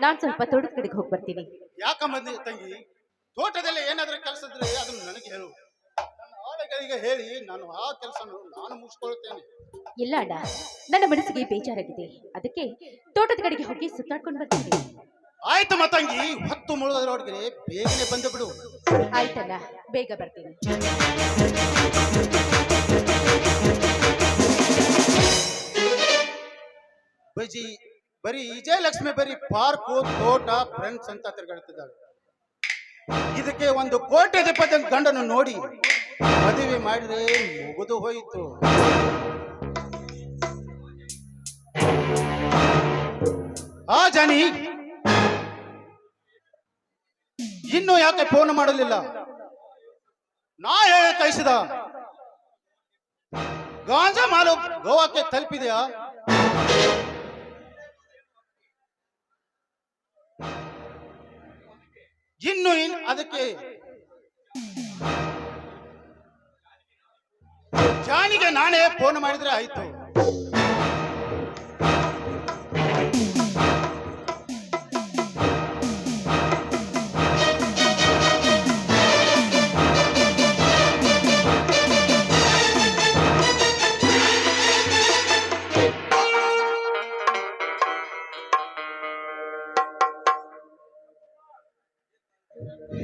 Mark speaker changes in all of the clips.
Speaker 1: ನಾನ್ ಸ್ವಲ್ಪ ತೋಟದ ಕಡೆಗೆ ಹೋಗಿ ಬರ್ತೀನಿ.
Speaker 2: ಯಾಕಮ್ಮ ತಂಗಿ, ತೋಟದಲ್ಲಿ ಏನಾದ್ರೂ ಕೆಲಸ ಇದ್ರೆ ಅದನ್ನು ನನಗೆ ಹೇಳು. ನನ್ನ ಆಳುಗಳಿಗೆ ಹೇಳಿ ನಾನು ಆ ಕೆಲಸ ನಾನು ಮುಗಿಸ್ಕೊಳ್ತೇನೆ.
Speaker 1: ಇಲ್ಲ ಅಣ್ಣ, ನನ್ನ ಮನಸ್ಸಿಗೆ ಬೇಜಾರಾಗಿದೆ. ಅದಕ್ಕೆ ತೋಟದ ಕಡೆಗೆ ಹೋಗಿ ಸುತ್ತಾಡ್ಕೊಂಡು ಬರ್ತೀನಿ.
Speaker 2: ಆಯ್ತು ಮತ್ತಂಗಿ, ಹೊತ್ತು ಮುಳುಗೋದ್ರೊಳಗೆ ಬೇಗನೆ ಬಂದು ಬಿಡು.
Speaker 1: ಆಯ್ತಣ್ಣ, ಬೇಗ ಬರ್ತೀನಿ.
Speaker 2: ಬಜಿ ಬರೀ ವಿಜಯಲಕ್ಷ್ಮಿ ಬರೀ ಪಾರ್ಕು ತೋಟ ಫ್ರೆಂಡ್ಸ್ ಅಂತ ತಿರುಗಾಡ್ತಿದ್ದಾಳೆ. ಇದಕ್ಕೆ ಒಂದು ಕೋಟ್ಯಾಧಿಪತಿ ಗಂಡನ್ನು ನೋಡಿ ಮದುವೆ ಮಾಡಿದ್ರೆ ಮುಗಿದು ಹೋಯಿತು. ಆ ಜಾನಿ, ಇನ್ನು ಯಾಕೆ ಫೋನ್ ಮಾಡಲಿಲ್ಲ? ನಾ ಹೇಳ ಕಳಿಸಿದ ಗಾಂಜಾ ಮಾಲು ಗೋವಾಕ್ಕೆ ತಲುಪಿದೆಯಾ? ಇನ್ನು ಅದಕ್ಕೆ ಜಾನಿಗೆ ನಾನೇ ಫೋನ್ ಮಾಡಿದ್ರೆ ಆಯ್ತು.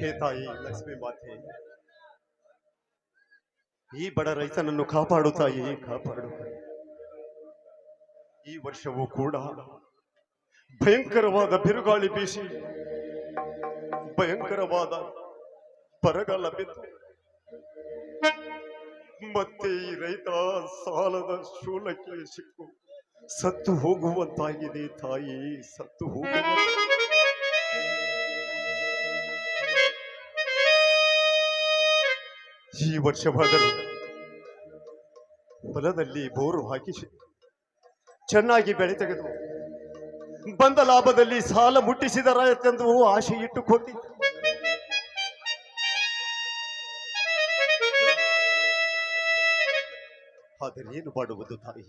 Speaker 3: ಹೇ ತಾಯಿ ಲಕ್ಷ್ಮೀ ಮಾತೆ, ಈ ಬಡ ರೈತನನ್ನು ಕಾಪಾಡು ತಾಯಿ, ಕಾಪಾಡು. ಈ ವರ್ಷವೂ ಕೂಡ ಭಯಂಕರವಾದ ಬಿರುಗಾಳಿ ಬೀಸಿ ಭಯಂಕರವಾದ ಬರಗಾಲ ಬಿದ್ದು ಮತ್ತೆ ಈ ರೈತ ಸಾಲದ ಶೂಲಕ್ಕೆ ಸಿಕ್ಕು ಸತ್ತು ಹೋಗುವಂತಾಗಿದೆ ತಾಯಿ, ಸತ್ತು ಹೋಗುವ. ಈ ವರ್ಷವಾದರೂ ಹೊಲದಲ್ಲಿ ಬೋರು ಹಾಕಿ ಚೆನ್ನಾಗಿ ಬೆಳೆ ತೆಗೆದು ಬಂದ ಲಾಭದಲ್ಲಿ ಸಾಲ ಮುಟ್ಟಿಸಿದರಾಯತೆಂದು ಆಶೆ ಇಟ್ಟುಕೊಂಡಿದ್ದ. ಆದರೇನು ಮಾಡುವುದು ತಾಯಿ?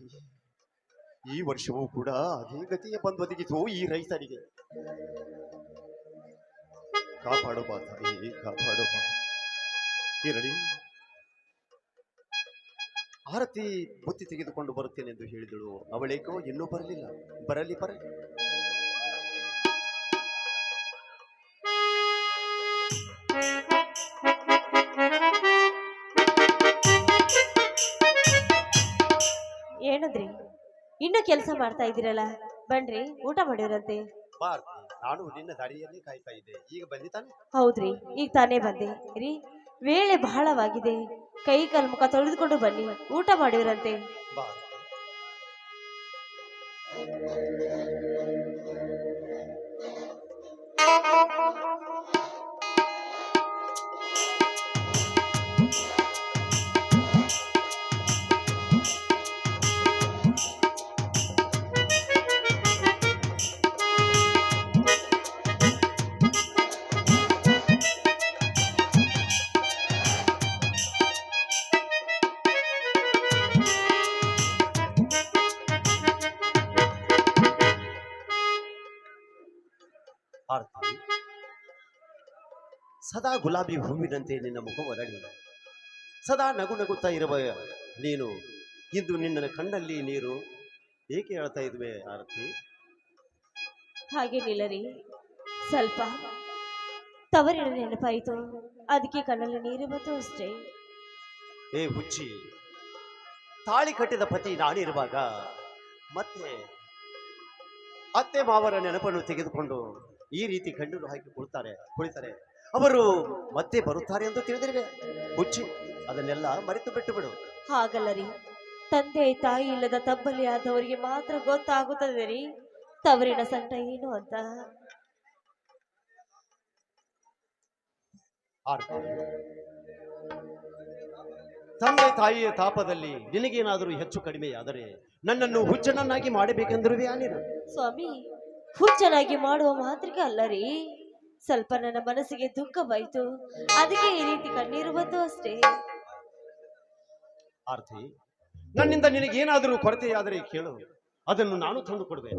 Speaker 3: ಈ ವರ್ಷವೂ ಕೂಡ ಅದೇ ಗತಿಯ ಬಂದೊದಗಿತು ಈ ರೈತರಿಗೆ. ಕಾಪಾಡುವ ತಾಯಿ, ಕಾಪಾಡುವ. ಇರಲಿ, ಆರತಿ ಬುತ್ತಿ ತೆಗೆದುಕೊಂಡು ಬರುತ್ತೇನೆ ಎಂದು ಹೇಳಿದಳು. ಅವಳೇಕೋ ಇನ್ನೂ ಬರಲಿಲ್ಲ. ಬರಲಿ ಬರಲಿ.
Speaker 4: ಏನಂದ್ರಿ, ಇನ್ನು ಕೆಲಸ ಮಾಡ್ತಾ ಇದ್ದೀರಲ್ಲ, ಬನ್ರಿ ಊಟ ಮಾಡಿರಂತೆ.
Speaker 3: ನಾನು ನಿನ್ನ ದಾರಿಯಲ್ಲಿ ಕಾಯ್ತಾ ಇದ್ದೆ, ಈಗ ಬಂದಿತಾನೆ?
Speaker 4: ಹೌದ್ರಿ, ಈಗ ತಾನೇ ಬಂದೆ ರೀ. ವೇಳೆ ಬಹಳವಾಗಿದೆ, ಕೈ ಕಾಲು ಮುಖ ತೊಳೆದುಕೊಂಡು ಬನ್ನಿ, ಊಟ ಮಾಡಿರಂತೆ.
Speaker 3: ಬಾ. ಆರತಿ, ಸದಾ ಗುಲಾಬಿ ಹೂವಿನಂತೆ ನಿನ್ನ ಮುಖವರಡಿ ಸದಾ ನಗು ನಗುತ್ತಾ ಇರುವ ನೀನು ಇಂದು ನಿನ್ನ ಕಣ್ಣಲ್ಲಿ ನೀರು ಏಕೆ ಹೇಳ್ತಾ ಇದ್ವೆ ಆರತಿ?
Speaker 4: ಹಾಗೇನಿಲ್ಲ ರೀ, ಸ್ವಲ್ಪ ತವರಿನ ನೆನಪಾಯಿತು, ಅದಕ್ಕೆ ಕಣ್ಣಲ್ಲಿ ನೀರು ಬಂತು ಅಷ್ಟೇ.
Speaker 3: ಏ ಹುಚ್ಚಿ, ತಾಳಿ ಕಟ್ಟಿದ ಪತಿ ನಾನಿರುವಾಗ ಮತ್ತೆ ಅತ್ತೆ ಮಾವರ ನೆನಪನ್ನು ತೆಗೆದುಕೊಂಡು ಈ ರೀತಿ ಕಣ್ಣೀರು ಹಾಕಿ ಕುಳಿತಾರೆ. ಅವರು ಮತ್ತೆ ಬರುತ್ತಾರೆ ಎಂದು ತಿಳಿದಿರುವೆ ಹುಚ್ಚಿ, ಅದನ್ನೆಲ್ಲ ಮರೆತು ಬಿಟ್ಟು ಬಿಡು.
Speaker 4: ಹಾಗಲ್ಲ ರೀ, ತಂದೆ ತಾಯಿ ಇಲ್ಲದ ತಬ್ಬಲಿ ಆದವರಿಗೆ ಮಾತ್ರ ಗೊತ್ತಾಗುತ್ತದೆ ರೀ ತವರಿನ ಸಂಕಟ ಏನು ಅಂತ.
Speaker 3: ತಂದೆ ತಾಯಿಯ ತಾಪದಲ್ಲಿ ನಿನಗೇನಾದರೂ ಹೆಚ್ಚು ಕಡಿಮೆಯಾದರೆ ನನ್ನನ್ನು ಹುಚ್ಚನನ್ನಾಗಿ ಮಾಡಬೇಕೆಂದಿರುವೆ ನೀನು.
Speaker 4: ಸ್ವಾಮಿ, ಹುಚ್ಚನಾಗಿ ಮಾಡುವ ಮಾತ್ರಕ್ಕೆ ಅಲ್ಲ ರೀ, ಸ್ವಲ್ಪ ನನ್ನ ಮನಸ್ಸಿಗೆ ದುಃಖವಾಯಿತು, ಅದಕ್ಕೆ ಈ ರೀತಿ ಕಣ್ಣೀರು ಬಂತು ಅಷ್ಟೇ.
Speaker 3: ಆರ್ತಿ, ನನ್ನಿಂದ ನಿನಗೇನಾದರೂ ಕೊರತೆಯಾದರೆ ಕೇಳು, ಅದನ್ನು ನಾನು ತಂದು ಕೊಡುವೆ.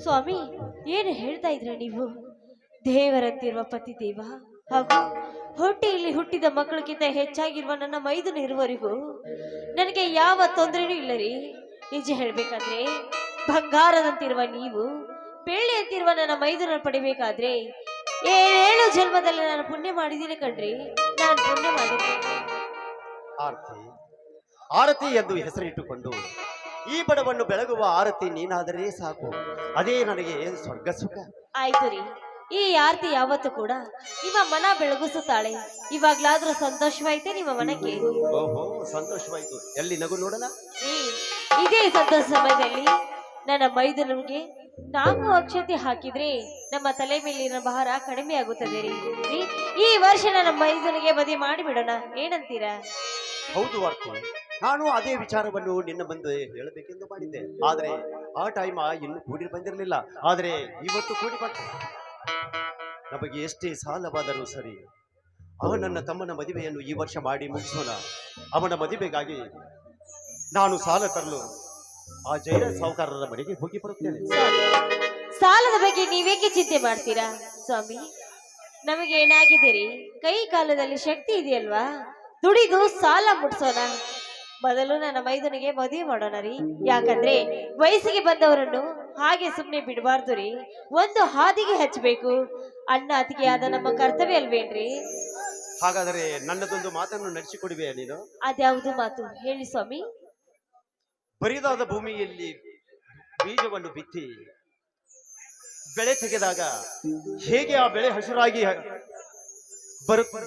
Speaker 4: ಸ್ವಾಮಿ, ಏನು ಹೇಳ್ತಾ ಇದ್ರ ನೀವು? ದೇವರಂತಿರುವ ಪತಿ ದೇವ ಹಾಗೂ ಹೊಟ್ಟೆಯಲ್ಲಿ ಹುಟ್ಟಿದ ಮಕ್ಕಳಿಗಿಂತ ಹೆಚ್ಚಾಗಿರುವ ನನ್ನ ಮೈದುನ ಇರುವವರೆಗೂ ನನಗೆ ಯಾವ ತೊಂದರೆನೂ ಇಲ್ಲ ರೀ. ನಿಜ ಹೇಳ್ಬೇಕಂದ್ರೆ ಬಂಗಾರದಂತಿರುವ ನೀವು ಬೆಳ್ಳಿ ಅಂತಿರುವ ನನ್ನ ಮೈದುನ ಪಡಿಬೇಕಾದ್ರೆ 7 ಜನ್ಮದಲ್ಲಿ ನಾನು ಪುಣ್ಯ ಮಾಡಿದ್ದೀನಿ ಕಣ್ರಿ. ನಾನು ಪುಣ್ಯ ಮಾಡಿದ್ದೀನಿ.
Speaker 3: ಆರತಿ ಆರತಿ ಎಂದು ಹೆಸರಿಟ್ಟುಕೊಂಡು ಈ ಬಡವನ್ನು ಬೆಳಗುವ ಆರತಿ ನೀನಾದರೆ ಸಾಕು, ಅದೇ ನನಗೆ ಸ್ವರ್ಗ ಸುಖ.
Speaker 4: ಆಯ್ತು ರೀ, ಈ ಆರತಿ ಯಾವತ್ತು ಕೂಡ ನಿಮ್ಮ ಮನ ಬೆಳಗಿಸುತ್ತಾಳೆ. ಇವಾಗ್ಲಾದ್ರೂ ಸಂತೋಷವಾಯ್ತೆ ನಿಮ್ಮ ಮನಕ್ಕೆ?
Speaker 3: ಓಹೋ, ಸಂತೋಷವಾಯ್ತು. ಎಲ್ಲಿ ನಗು ನೋಡಲ್ಲ?
Speaker 4: ರೀ, ಇದೇ ಸಂತೋಷ ಸಮಯದಲ್ಲಿ ನನ್ನ ಮೈದುನಿಗೆ 4 ಅಕ್ಷತೆ ಹಾಕಿದ್ರೆ ನಮ್ಮ ತಲೆ ಮೇಲಿನ ಭಾರ ಕಡಿಮೆ ಆಗುತ್ತದೆ ರೀ. ಈ ವರ್ಷ ನನ್ನ ಮೈದುನಿಗೆ ಮದುವೆ ಮಾಡಿಬಿಡೋಣ, ಏನಂತೀರಾ?
Speaker 3: ಹೌದು ಆರ್ತಿ, ನಾನು ಅದೇ ವಿಚಾರವನ್ನು ನಿನ್ನ ಬಂದು ಹೇಳಬೇಕೆಂದು ಮಾಡಿದ್ದೆ. ಆದ್ರೆ ಆ ಟೈಮ್ ಇನ್ನು ಕೂಡಿ ಬಂದಿರಲಿಲ್ಲ. ಆದ್ರೆ ಇವತ್ತು ಕೂಡಿ ಬಂತು. ನಮಗೆ ಎಷ್ಟೇ ಸಾಲವಾದರೂ ಸರಿ, ನನ್ನ ತಮ್ಮನ ಮದುವೆಯನ್ನು ಈ ವರ್ಷ ಮಾಡಿ ಮುಗಿಸೋಣ. ಅವನ ಮದುವೆಗಾಗಿ ನಾನು ಸಾಲ ತರಲು ಆ ಜೈರಾಜ್ ಸಾಹುಕಾರರ ಮನೆಗೆ ಹೋಗಿ ಬರುತ್ತೇನೆ.
Speaker 4: ಸಾಲದ ಬಗ್ಗೆ ನೀವೇಕೆ ಚಿಂತೆ ಮಾಡ್ತೀರಾ ಸ್ವಾಮಿ? ನಮಗೆ ಏನಾಗಿದೆ ರೀ, ಕೈ ಕಾಲದಲ್ಲಿ ಶಕ್ತಿ ಇದೆಯಲ್ವಾ? ದುಡಿದು ಸಾಲ ಮುಟ್ಸೋಣ. ಮೊದಲು ನನ್ನ ಮೈದುನಿಗೆ ಮದುವೆ ಮಾಡೋಣ ರೀ. ಯಾಕಂದ್ರೆ ವಯಸ್ಸಿಗೆ ಬಂದವರನ್ನು ಹಾಗೆ ಸುಮ್ಮನೆ ಬಿಡಬಾರ್ದು ರೀ. ಒಂದು ಹಾದಿಗೆ ಹಚ್ಚಬೇಕು. ಅಣ್ಣ ಅತಿಗೆ ಆದ ನಮ್ಮ ಕರ್ತವ್ಯ ಅಲ್ವೇನ್ರಿ?
Speaker 3: ಹಾಗಾದರೆ ನನ್ನದೊಂದು ಮಾತನ್ನು ನಡೆಸಿಕೊಡುವೆಯಾ ನೀನು?
Speaker 4: ಅದ್ಯಾವುದು ಮಾತು ಹೇಳಿ ಸ್ವಾಮಿ.
Speaker 3: ಬರಿದಾದ ಭೂಮಿಯಲ್ಲಿ ಬೀಜವನ್ನು ಬಿತ್ತಿ ಬೆಳೆ ತೆಗೆದಾಗ ಹೇಗೆ ಆ ಬೆಳೆ ಹಸಿರಾಗಿ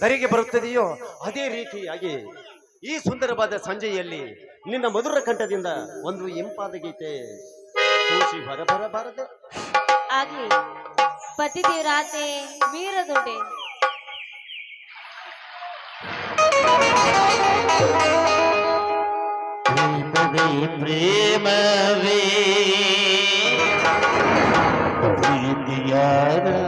Speaker 3: ಧರೆಗೆ ಬರುತ್ತದೆಯೋ ಅದೇ ರೀತಿಯಾಗಿ ಈ ಸುಂದರವಾದ ಸಂಜೆಯಲ್ಲಿ ನಿನ್ನ ಮಧುರ ಕಂಠದಿಂದ ಒಂದು ಇಂಪಾದ ಗೀತೆ ಕೂಸಿ ಹೊರಬರಬಾರದೆ?
Speaker 4: ಆಗ್ಲಿ, ಪತಿದೇವರಾತೆ ವೀರದೊಡೆ.
Speaker 5: ಪ್ರೇಮವೇ ಪ್ರೀತಿಯಾರವೇ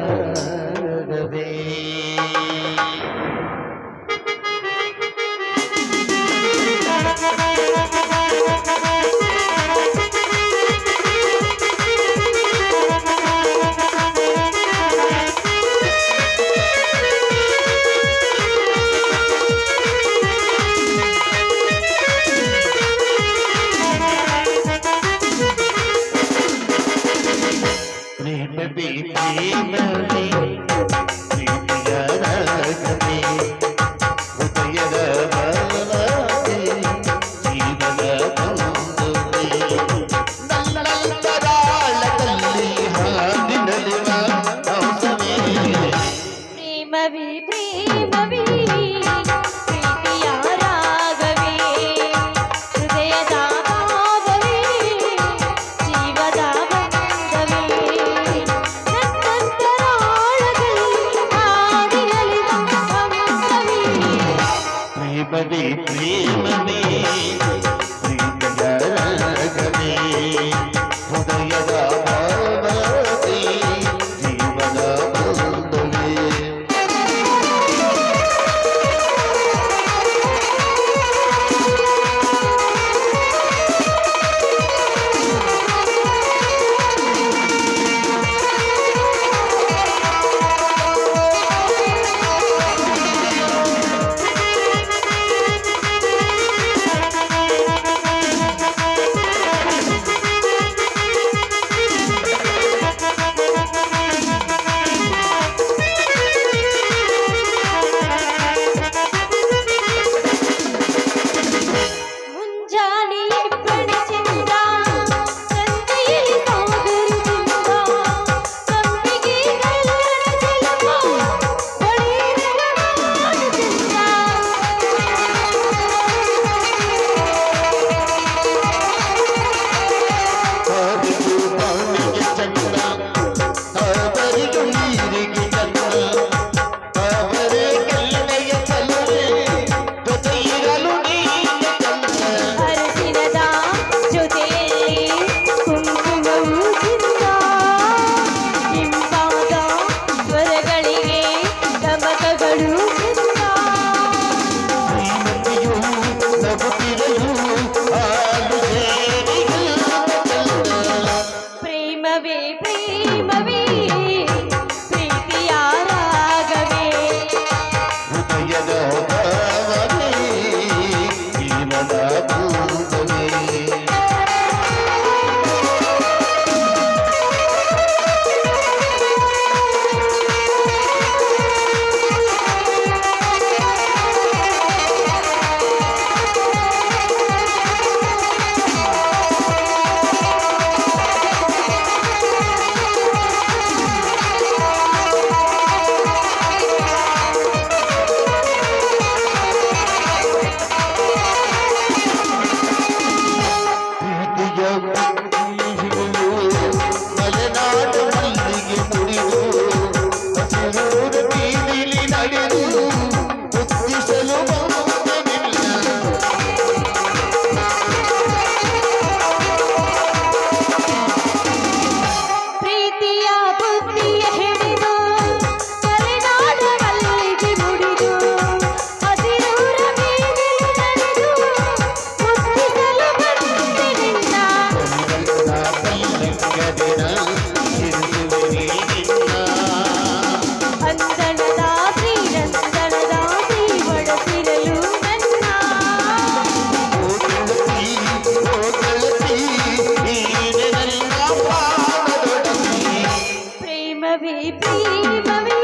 Speaker 4: ಪ್ರೇಮವೇ ಪ್ರೇಮವೇ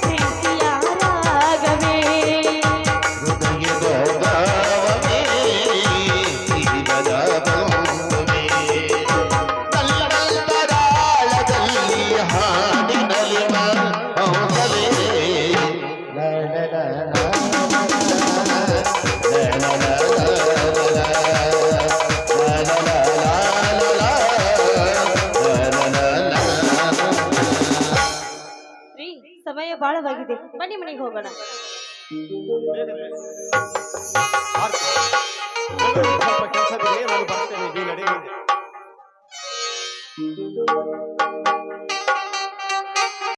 Speaker 4: ಪ್ರೀತಿಯ ರಾಗವೇ
Speaker 5: ಹೃದಯದ ಭಾವವೇ ಜೀವದ ಬಂಧುವೇ ಕಲ್ಲಡಾಳದಲ್ಲಿ ಹಾಡಿನಲಿವ ಹಂಸವೇ ಲಾ ಲಾ ಲಾ ಲಾ ಲಾ ಲಾ ಲಾ ಲಾ
Speaker 4: ರೀ ಸಮಯ ಬಹಳವಾಗಿದೆ ಬನ್ನಿ ಮನೆಗೆ ಹೋಗೋಣ
Speaker 3: ಆರ್ತಿ,